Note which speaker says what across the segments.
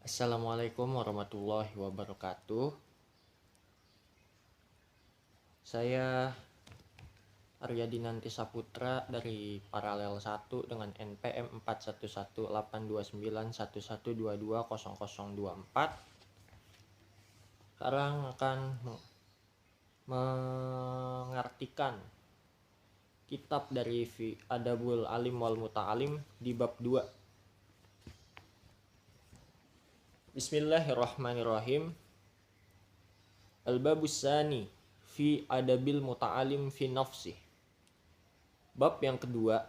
Speaker 1: Assalamualaikum warahmatullahi wabarakatuh. Saya Arya Dinanti Saputra dari Paralel 1 dengan NPM 41182911220024. Sekarang akan mengartikan kitab dari Adabul Alim wal Muta'alim di bab 2. Bismillahirrahmanirrahim. Al-babus sani fi adabil muta'alim fi nafsih. Bab yang kedua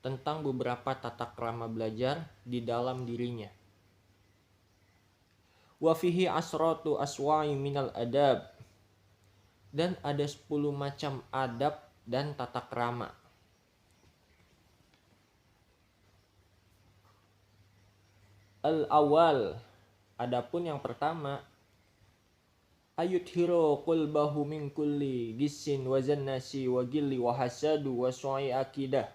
Speaker 1: tentang beberapa tata krama belajar di dalam dirinya. Wa fihi asratu aswa'i minal adab. Dan ada 10 macam adab dan tata krama. Al-awal, adapun yang pertama, ayuthiro qulbahu min kulli gissin wa zannasi wa gilli wa hasadu wa su'i akidah.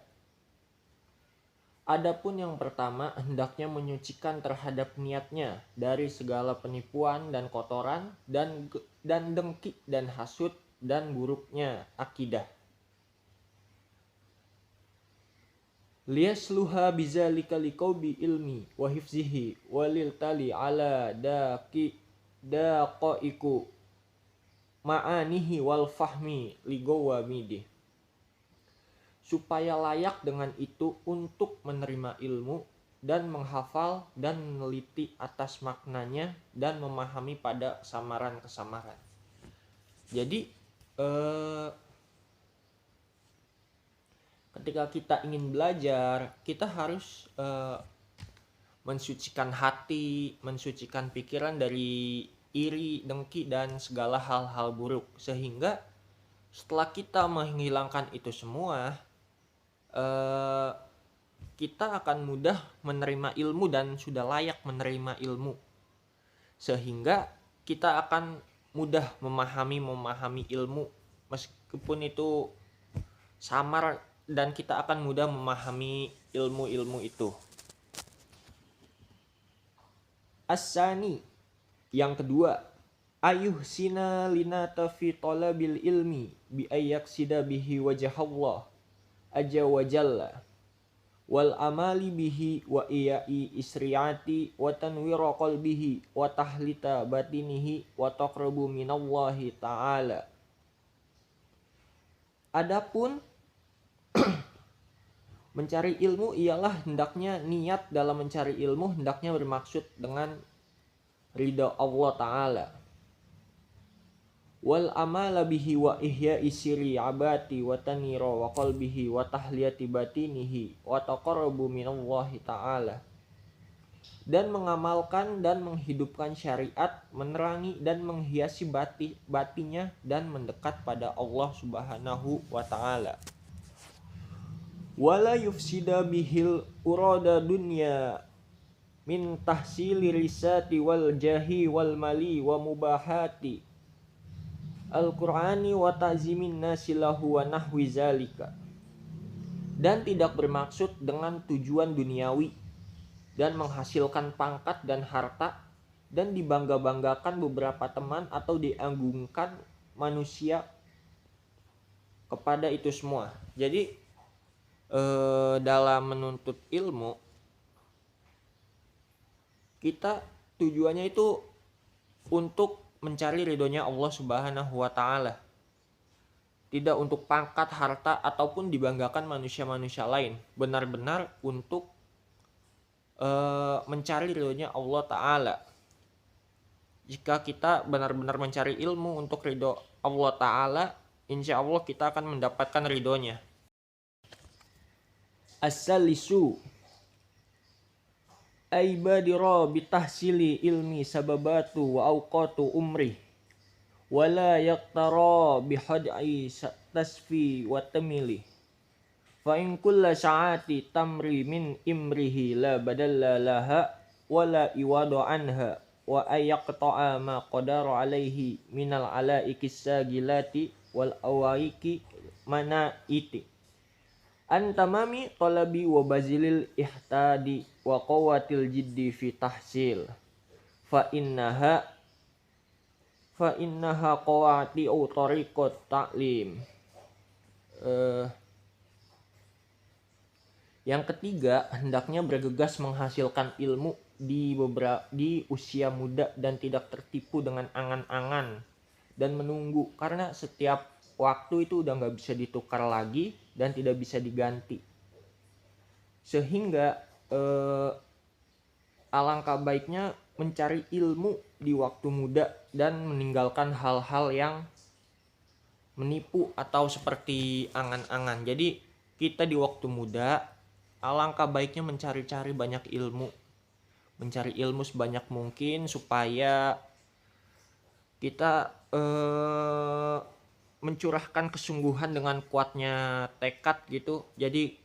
Speaker 1: Adapun yang pertama, hendaknya menyucikan terhadap niatnya dari segala penipuan dan kotoran dan dengki dan hasud dan buruknya akidah. Liyasluha bizalika liqaubi ilmi wa hifzihi walil tali ala daqaiku ma'anihi wal fahmi ligawamidih, supaya layak dengan itu untuk menerima ilmu dan menghafal dan meneliti atas maknanya dan memahami pada samaran-kesamaran. Jadi ketika kita ingin belajar, kita harus mensucikan hati, mensucikan pikiran dari iri, dengki, dan segala hal-hal buruk. Sehingga setelah kita menghilangkan itu semua, kita akan mudah menerima ilmu dan sudah layak menerima ilmu. Sehingga kita akan mudah memahami ilmu meskipun itu samar, dan kita akan mudah memahami ilmu-ilmu itu. As-sani, yang kedua, ayuhsina linata fi talabil ilmi bi ayyaksida bihi wajhallah azza wa jalla wal amali bihi wa iyai isriati wa tanwira qalbihi wa tahlita batinihi wa taqrabu minallahi ta'ala. Adapun mencari ilmu ialah hendaknya niat dalam mencari ilmu hendaknya bermaksud dengan ridha Allah Ta'ala. Wal amala bihi wa ihya isiri abati wa tanira wa qalbihi wa tahliyati batinihi wa taqarrubu minallahi Ta'ala. Dan mengamalkan dan menghidupkan syariat, menerangi dan menghiasi batinya dan mendekat pada Allah Subhanahu wa Ta'ala. Wala yufsida bihil urada dunya min tahsili risati wal jahi wal mali wa mubahati al-Qur'ani wa ta'zimin nasilahu wa nahwi zalika. Dan tidak bermaksud dengan tujuan duniawi dan menghasilkan pangkat dan harta dan dibangga-banggakan beberapa teman atau diagungkan manusia kepada itu semua. Jadi dalam menuntut ilmu, kita tujuannya itu untuk mencari ridhonya Allah Subhanahu wa Ta'ala, tidak untuk pangkat, harta, ataupun dibanggakan manusia-manusia lain. Benar-benar untuk mencari ridhonya Allah Ta'ala. Jika kita benar-benar mencari ilmu untuk ridho Allah Ta'ala, insya Allah kita akan mendapatkan ridhonya. As-salisu aibadira bitahsili ilmi sababatu wa awqatu umri wala yaqtara bihad'i tasfi wa tamili fa in kulla sa'ati tamri min imrihi la badalla laha wala iwadu anha wa ayaqta'a ma qadara alaihi minal alaikis sagilati wal awaiki manaiti antamami talabi wa bazilil ihtadi wa qawatil jiddi fi tahsil. fa innaha qawati'u tariqat ta'lim. Yang ketiga, hendaknya bergegas menghasilkan ilmu di usia muda dan tidak tertipu dengan angan-angan dan menunggu, karena setiap waktu itu udah nggak bisa ditukar lagi dan tidak bisa diganti. Sehingga alangkah baiknya mencari ilmu di waktu muda dan meninggalkan hal-hal yang menipu atau seperti angan-angan. Jadi kita di waktu muda alangkah baiknya mencari-cari banyak ilmu, mencari ilmu sebanyak mungkin supaya kita mencurahkan kesungguhan dengan kuatnya tekad gitu. Jadi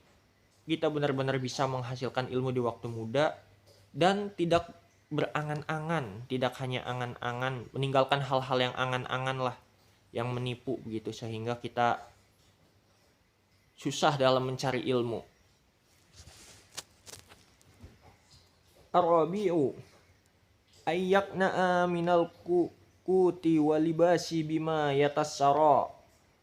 Speaker 1: kita benar-benar bisa menghasilkan ilmu di waktu muda dan tidak berangan-angan, tidak hanya angan-angan, meninggalkan hal-hal yang angan-angan lah, yang menipu begitu, sehingga kita susah dalam mencari ilmu. Ar-rabi'u ayyakna'a minal kuti walibasi bima yatassara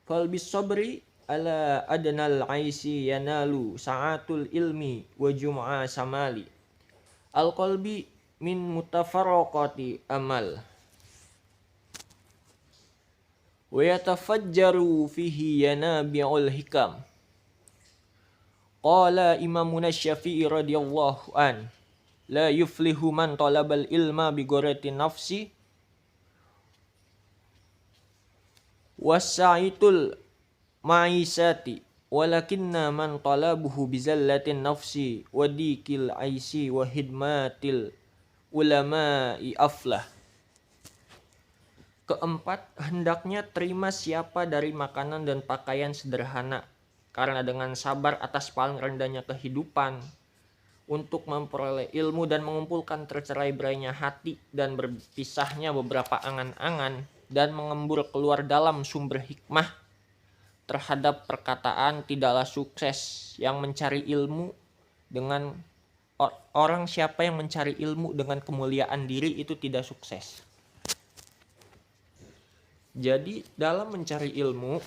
Speaker 1: fal bisabri ala adnal aisi yanalu sa'atul ilmi wa jum'a samali al-qalbi min mutafarraqati amal wa yatafajjaru fihi yanabi'ul hikam. Qala Imamuna Syafi'i radhiyallahu an, la yuflihu man talabal ilma bi ghurati nafsi wasaitul ma'isati walakinna man talabuhu bi zallatin nafsi wa dikil aisi wa hidmatil ulama'i aflah. Keempat, hendaknya terima siapa dari makanan dan pakaian sederhana, karena dengan sabar atas paling rendahnya kehidupan untuk memperoleh ilmu dan mengumpulkan tercerai-berainya hati dan berpisahnya beberapa angan-angan dan mengembur keluar dalam sumber hikmah terhadap perkataan, tidaklah sukses yang mencari ilmu dengan orang siapa yang mencari ilmu dengan kemuliaan diri itu tidak sukses. Jadi dalam mencari ilmu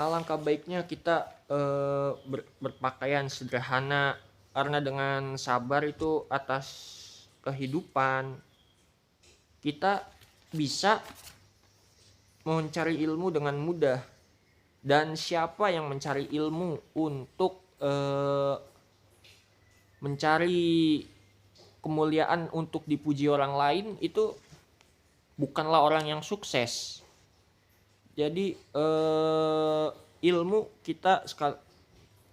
Speaker 1: alangkah baiknya kita berpakaian sederhana, karena dengan sabar itu atas kehidupan kita bisa mencari ilmu dengan mudah. Dan siapa yang mencari ilmu untuk mencari kemuliaan untuk dipuji orang lain, itu bukanlah orang yang sukses. Jadi ilmu kita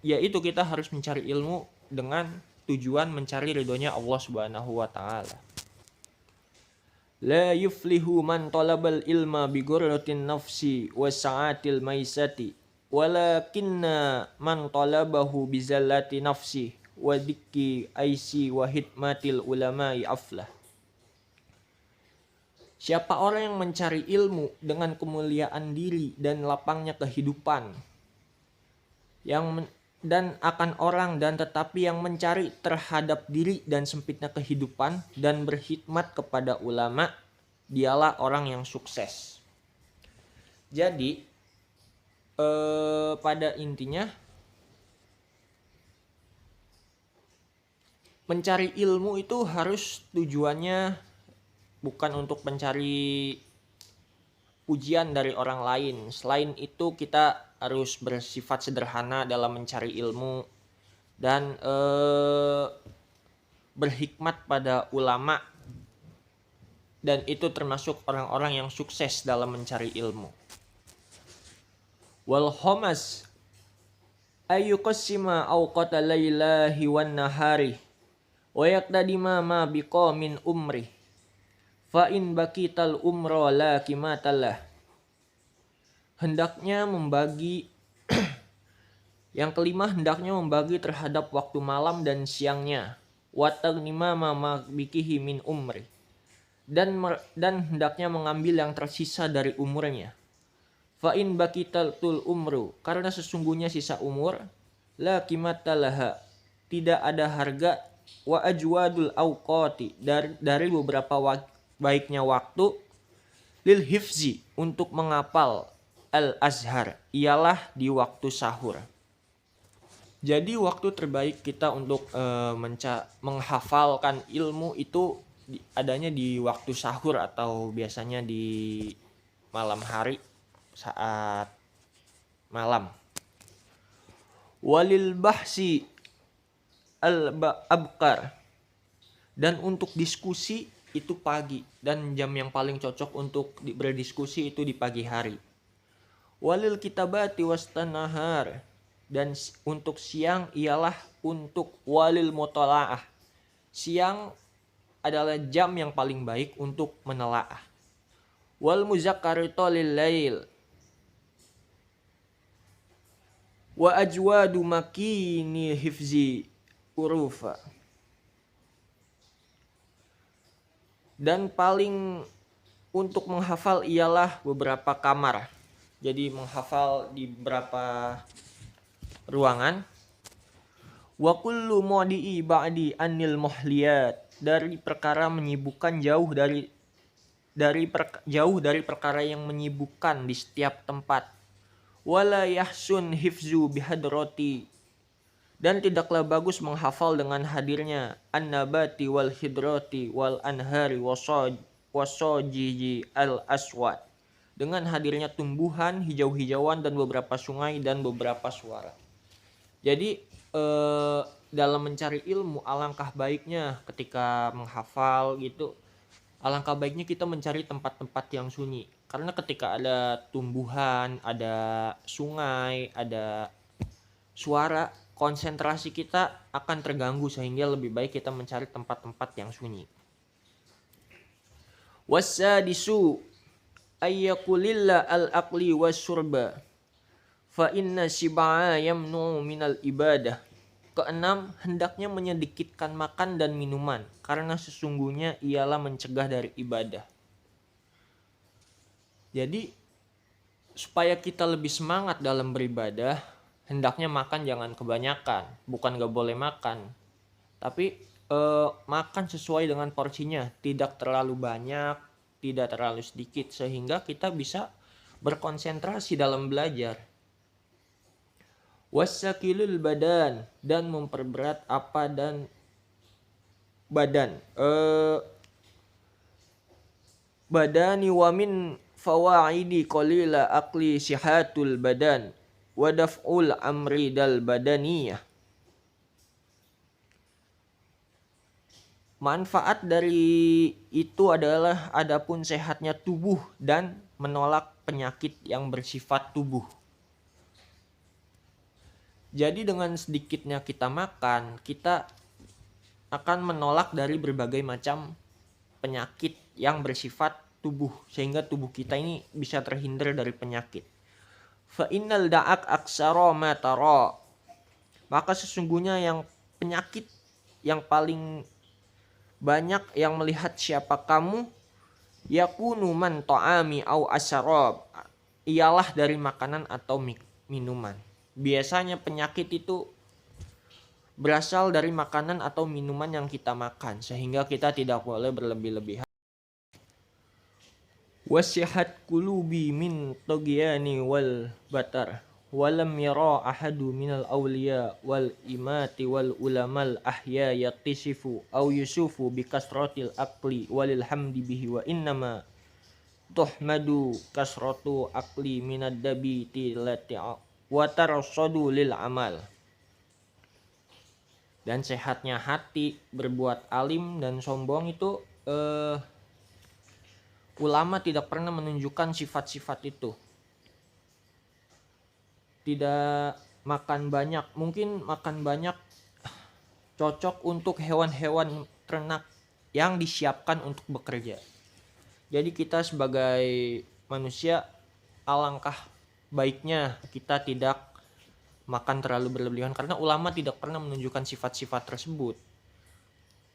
Speaker 1: yaitu kita harus mencari ilmu dengan tujuan mencari ridhonya Allah Subhanahu wa taala. La yuflihu man talabal ilma bi ghurratin nafsi wa sa'atil maisati walakinna man talabahu bi zallati nafsi wa dikki aisi wa hidmatil ulama'i aflah. Siapa orang yang mencari ilmu dengan kemuliaan diri dan lapangnya kehidupan, dan akan orang dan tetapi yang mencari terhadap diri dan sempitnya kehidupan dan berkhidmat kepada ulama, dialah orang yang sukses. Jadi pada intinya mencari ilmu itu harus tujuannya bukan untuk mencari pujian dari orang lain. Selain itu kita harus bersifat sederhana dalam mencari ilmu dan berhikmat pada ulama, dan itu termasuk orang-orang yang sukses dalam mencari ilmu. Wal khamas ayyuqassima awqata lailahi wan nahari wa yaqtadima ma biqamin umri fa in baqital umra la kimatalah. Hendaknya membagi yang kelima, hendaknya membagi terhadap waktu malam dan siangnya, wa taghnima ma bikihi min umri, dan hendaknya mengambil yang tersisa dari umurnya. Fa in baqital umru, karena sesungguhnya sisa umur, la kimatalaha, tidak ada harga, wa ajwadul awqati, dari beberapa baiknya waktu lil hifzi untuk menghafal al-azhar ialah di waktu sahur. Jadi waktu terbaik kita untuk menghafalkan ilmu itu adanya di waktu sahur atau biasanya di malam hari saat malam. Walil bahsi al-abkar, dan untuk diskusi itu pagi, dan jam yang paling cocok untuk berdiskusi itu di pagi hari. Walil kitabati wastanahar, dan untuk siang ialah untuk walil mutalaah. Siang adalah jam yang paling baik untuk menelaah. Wal muzakkarito lil lail wa ajwadu makini hifzi urufa, dan paling untuk menghafal ialah beberapa kamar. Jadi menghafal di beberapa ruangan. Wa kullu modi'i ba'di anil muhliyat, dari perkara menyibukkan jauh dari perkara yang menyibukkan di setiap tempat. Wala yahsun hifzu bihadrati, dan tidaklah bagus menghafal dengan hadirnya an-nabati wal hidrati wal anhari wasojiji al aswad, dengan hadirnya tumbuhan hijau-hijauan dan beberapa sungai dan beberapa suara. Jadi dalam mencari ilmu, alangkah baiknya ketika menghafal gitu, alangkah baiknya kita mencari tempat-tempat yang sunyi. Karena ketika ada tumbuhan, ada sungai, ada suara, konsentrasi kita akan terganggu, sehingga lebih baik kita mencari tempat-tempat yang sunyi. Wasadisu ayyakulilla al-aqli wasyurba fa inna shib'a yamnu minal ibadah. Keenam, hendaknya menyedikitkan makan dan minuman, karena sesungguhnya ialah mencegah dari ibadah. Jadi supaya kita lebih semangat dalam beribadah, hendaknya makan jangan kebanyakan. Bukan gak boleh makan, tapi makan sesuai dengan porsinya, tidak terlalu banyak, tidak terlalu sedikit, sehingga kita bisa berkonsentrasi dalam belajar. Wasakilul badan, dan memperberat apa dan badan. Badani wa min fawaidi qalila aqli sihatul badan wa daf'ul amri dal badaniyah. Manfaat dari itu adalah adapun sehatnya tubuh dan menolak penyakit yang bersifat tubuh. Jadi dengan sedikitnya kita makan, kita akan menolak dari berbagai macam penyakit yang bersifat tubuh, sehingga tubuh kita ini bisa terhindar dari penyakit. Fa innal da'ak aksara ma tara, maka sesungguhnya yang penyakit yang paling banyak yang melihat siapa kamu, yakunu man ta'ami au asyarab, ialah dari makanan atau minuman. Biasanya penyakit itu berasal dari makanan atau minuman yang kita makan, sehingga kita tidak boleh berlebih-lebihan. Wasihat qulubi min taghyani wal batar walam yara ahadu minal awliya wal imati wal ulamal ahya yatisifu au yusufu bikasratil aqli walil hamdi bihi wa innama tuhmadu kasratu aqli minad dabiti lati wa tarasadu lil amal. Dan sehatnya hati berbuat alim dan sombong itu ulama tidak pernah menunjukkan sifat-sifat itu. Tidak makan banyak, mungkin makan banyak cocok untuk hewan-hewan ternak yang disiapkan untuk bekerja. Jadi kita sebagai manusia, alangkah baiknya kita tidak makan terlalu berlebihan, karena ulama tidak pernah menunjukkan sifat-sifat tersebut.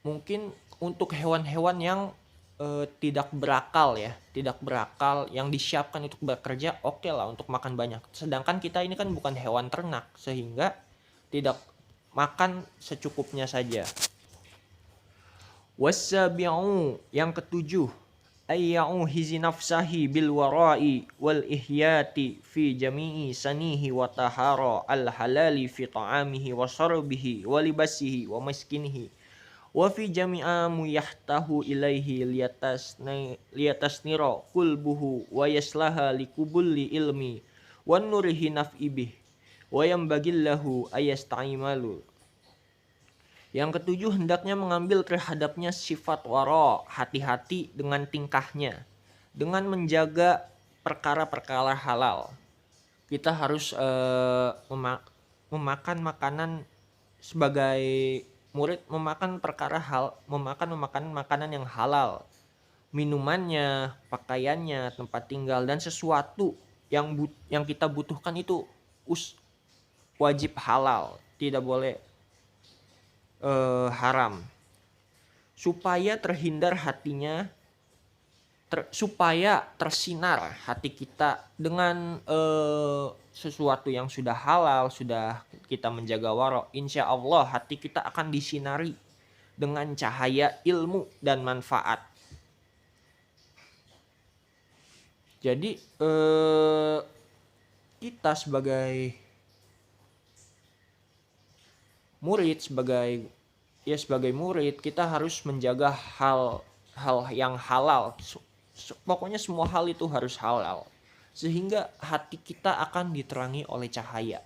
Speaker 1: Mungkin untuk hewan-hewan yang tidak berakal yang disiapkan untuk bekerja, oke lah untuk makan banyak. Sedangkan kita ini kan bukan hewan ternak, sehingga tidak makan secukupnya saja. Wasabi'u, yang ketujuh, ayyauhizi nafsahi bil wara'i wal ihyati fi jami'i sanihi wa tahara al halali fi ta'amihi wa syarbihi wa libasihi wa maskinihi wa fi jami'a muyahtahu ilaihi liyatasnira kulbuhu wa yaslaha likubulli ilmi wa nurihi naf'i bih wa yambagillahu ayasta'imalu. Yang ketujuh, hendaknya mengambil terhadapnya sifat wara, hati-hati dengan tingkahnya, dengan menjaga perkara-perkara halal. Kita harus memakan makanan sebagai murid, memakan makanan yang halal, minumannya, pakaiannya, tempat tinggal, dan sesuatu yang kita butuhkan itu wajib halal, tidak boleh haram, supaya terhindar hatinya, supaya tersinar hati kita dengan sesuatu yang sudah halal, sudah kita menjaga wara. Insya Allah hati kita akan disinari dengan cahaya ilmu dan manfaat. Jadi kita sebagai murid, sebagai murid kita harus menjaga hal yang halal. Pokoknya semua hal itu harus halal, sehingga hati kita akan diterangi oleh cahaya.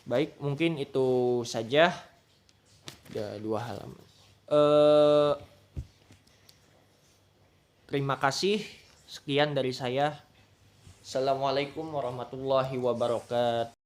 Speaker 1: Baik, mungkin itu saja. Ada 2 halaman. Terima kasih. Sekian dari saya. Assalamualaikum warahmatullahi wabarakatuh.